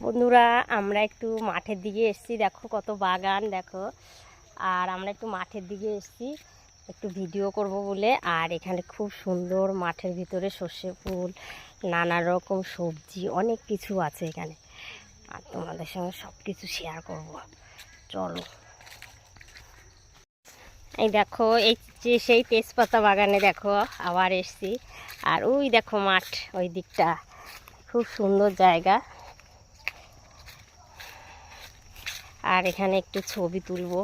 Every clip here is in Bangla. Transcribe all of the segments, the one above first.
বন্ধুরা আমরা একটু মাঠের দিকে এসেছি, দেখো কত বাগান দেখো। আর আমরা একটু মাঠের দিকে এসেছি একটু ভিডিও করব বলে। আর এখানে খুব সুন্দর মাঠের ভিতরে সর্ষে ফুল, নানা রকম সবজি, অনেক কিছু আছে এখানে। আর তোমাদের সঙ্গে সব কিছু শেয়ার করব, চলো। এই দেখো, এই যে সেই তেজপাতা বাগানে দেখো আবার এসেছি। আর ওই দেখো মাঠ, ওই দিকটা খুব সুন্দর জায়গা। আর এখানে একটু ছবি তুলবো।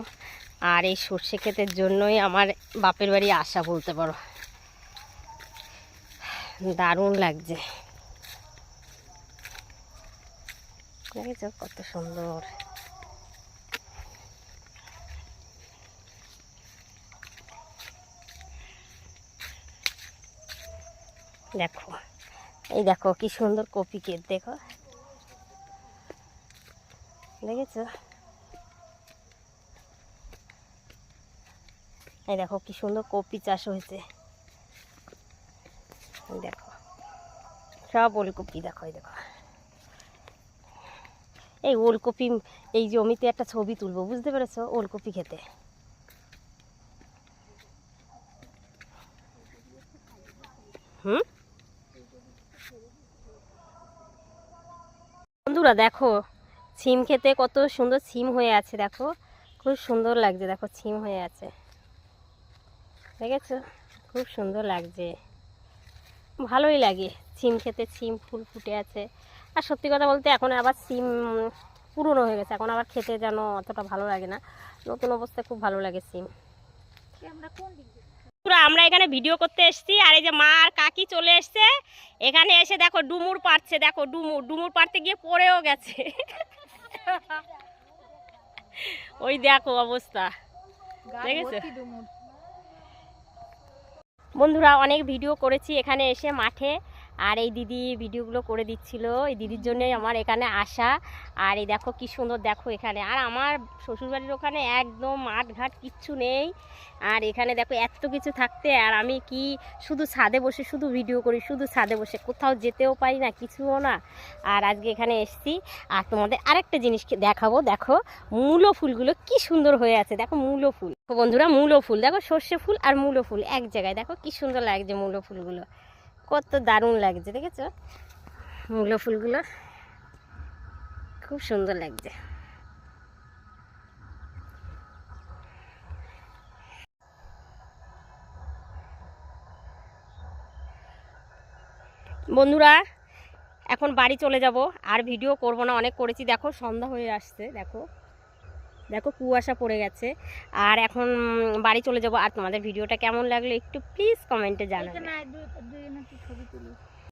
আর এই সর্ষে ক্ষেতের জন্যই আমার বাপের বাড়ি আসা বলতে পারো, দারুণ লাগছে। দেখেছো কত সুন্দর। দেখো, এই দেখো কি সুন্দর কপি ক্ষেত, দেখো দেখেছো। এই দেখো কি সুন্দর কপি চাষ হয়েছে, দেখো সব ওলকপি। দেখো এই দেখো, এই ওলকপি, এই জমিতে একটা ছবি তুলবো, বুঝতে পেরেছো, ওলকপি খেতে। বন্ধুরা দেখো, সিম খেতে কত সুন্দর সিম হয়ে আছে, দেখো খুব সুন্দর লাগছে। দেখো সিম হয়ে আছে, দেখেছো খুব সুন্দর লাগছে, ভালোই লাগে সিম খেতে। সিম ফুল ফুটে আছে। আর সত্যি কথা বলতে এখন আবার সিম পুরনো হয়ে গেছে, এখন আবার খেতে যেন অতটা ভালো লাগে না। নতুন অবস্থায় খুব ভালো লাগে সিম। আমরা এখানে ভিডিও করতে এসেছি। আর এই যে মা আর কাকি চলে এসছে এখানে এসে, দেখো ডুমুর পাড়ছে। দেখো ডুমুর, ডুমুর পাড়তে গিয়ে পড়েও গেছে। ওই দেখো অবস্থা, দেখেছো বন্ধুরা। অনেক ভিডিও করেছি এখানে এসে মাঠে। আর এই দিদি ভিডিওগুলো করে দিচ্ছিল, এই দিদির জন্যই আমার এখানে আসা। আর এই দেখো কি সুন্দর, দেখো এখানে। আর আমার শ্বশুরবাড়ির ওখানে একদম মাঠ ঘাট কিচ্ছু নেই। আর এখানে দেখো এত কিছু থাকতে, আর আমি কি শুধু ছাদে বসে শুধু ভিডিও করি, শুধু ছাদে বসে, কোথাও যেতেও পারি না, কিছুও না। আর আজকে এখানে এসেছি। আর তোমাদের আরেকটা জিনিস দেখাবো, দেখো মূলো ফুলগুলো কি সুন্দর হয়ে আছে। দেখো মূলো ফুল বন্ধুরা, মূলো ফুল দেখো, সর্ষে ফুল আর মূলো ফুল এক জায়গায়। দেখো কি সুন্দর লাগছে মূলো ফুলগুলো, কত দারুণ লাগছে, দেখেছো মূলো ফুলগুলো খুব সুন্দর লাগছে। বন্ধুরা এখন বাড়ি চলে যাব, আর ভিডিও করব না, অনেক করেছি। দেখো সন্ধ্যা হয়ে আসছে, দেখো দেখো কুয়াশা পড়ে গেছে। আর এখন বাড়ি চলে যাব। আর তোমাদের ভিডিওটা কেমন লাগলো একটু প্লিজ কমেন্টে জানাবে।